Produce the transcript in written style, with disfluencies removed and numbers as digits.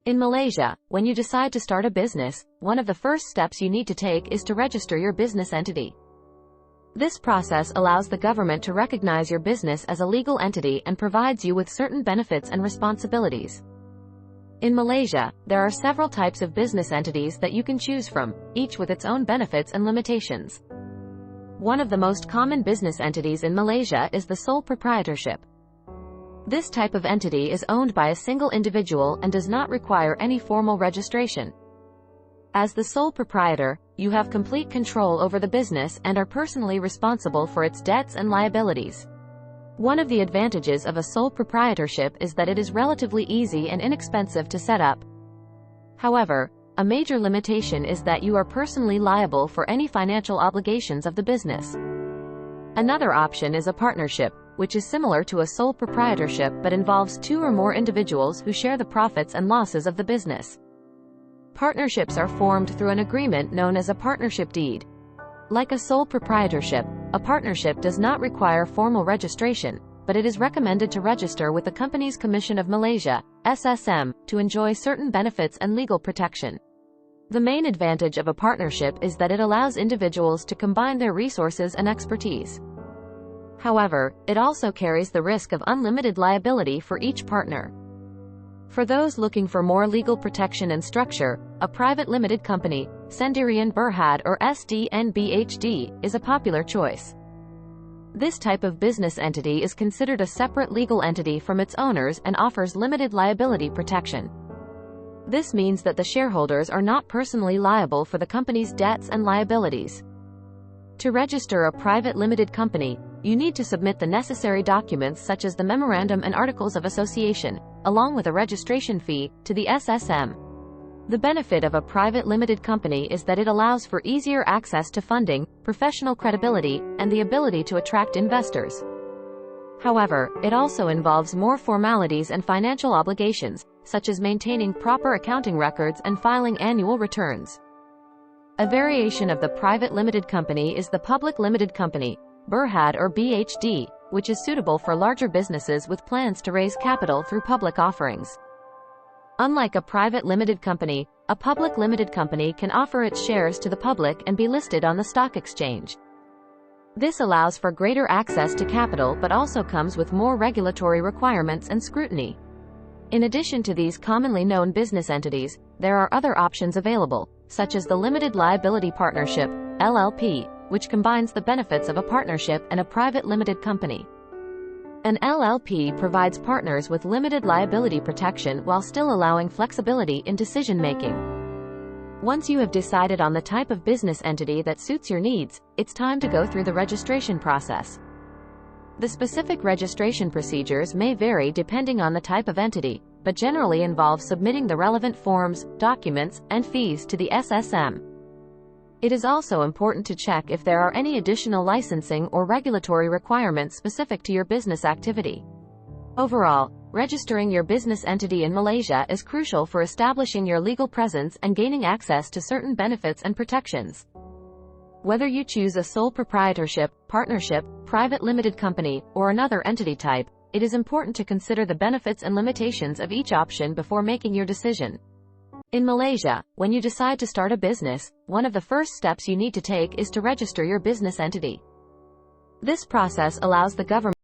In Malaysia, when you decide to start a business, one of the first steps you need to take is to register your business entity. This process allows the government to recognize your business as a legal entity and provides you with certain benefits and responsibilities. In Malaysia, there are several types of business entities that you can choose from, each with its own benefits and limitations. One of the most common business entities in Malaysia is the sole proprietorship. This type of entity is owned by a single individual and does not require any formal registration. As the sole proprietor, you have complete control over the business and are personally responsible for its debts and liabilities. One of the advantages of a sole proprietorship is that it is relatively easy and inexpensive to set up. However, a major limitation is that you are personally liable for any financial obligations of the business. Another option is a partnership, which is similar to a sole proprietorship but involves two or more individuals who share the profits and losses of the business. Partnerships are formed through an agreement known as a partnership deed. Like a sole proprietorship, a partnership does not require formal registration, but it is recommended to register with the Companies Commission of Malaysia, SSM, to enjoy certain benefits and legal protection. The main advantage of a partnership is that it allows individuals to combine their resources and expertise. However, it also carries the risk of unlimited liability for each partner. For those looking for more legal protection and structure, a private limited company, Sendirian Berhad or SDNBHD, is a popular choice. This type of business entity is considered a separate legal entity from its owners and offers limited liability protection. This means that the shareholders are not personally liable for the company's debts and liabilities. To register a private limited company, you need to submit the necessary documents such as the Memorandum and Articles of Association, along with a registration fee, to the SSM. The benefit of a private limited company is that it allows for easier access to funding, professional credibility, and the ability to attract investors. However, it also involves more formalities and financial obligations, such as maintaining proper accounting records and filing annual returns. A variation of the private limited company is the public limited company, Berhad or BHD, which is suitable for larger businesses with plans to raise capital through public offerings. Unlike a private limited company, a public limited company can offer its shares to the public and be listed on the stock exchange. This allows for greater access to capital but also comes with more regulatory requirements and scrutiny. In addition to these commonly known business entities, there are other options available, such as the Limited Liability Partnership, LLP, which combines the benefits of a partnership and a private limited company. An LLP provides partners with limited liability protection while still allowing flexibility in decision-making. Once you have decided on the type of business entity that suits your needs, it's time to go through the registration process. The specific registration procedures may vary depending on the type of entity, but generally involve submitting the relevant forms, documents, and fees to the SSM. It is also important to check if there are any additional licensing or regulatory requirements specific to your business activity. Overall, registering your business entity in Malaysia is crucial for establishing your legal presence and gaining access to certain benefits and protections. Whether you choose a sole proprietorship, partnership, private limited company, or another entity type, it is important to consider the benefits and limitations of each option before making your decision. In Malaysia, when you decide to start a business, one of the first steps you need to take is to register your business entity. This process allows the government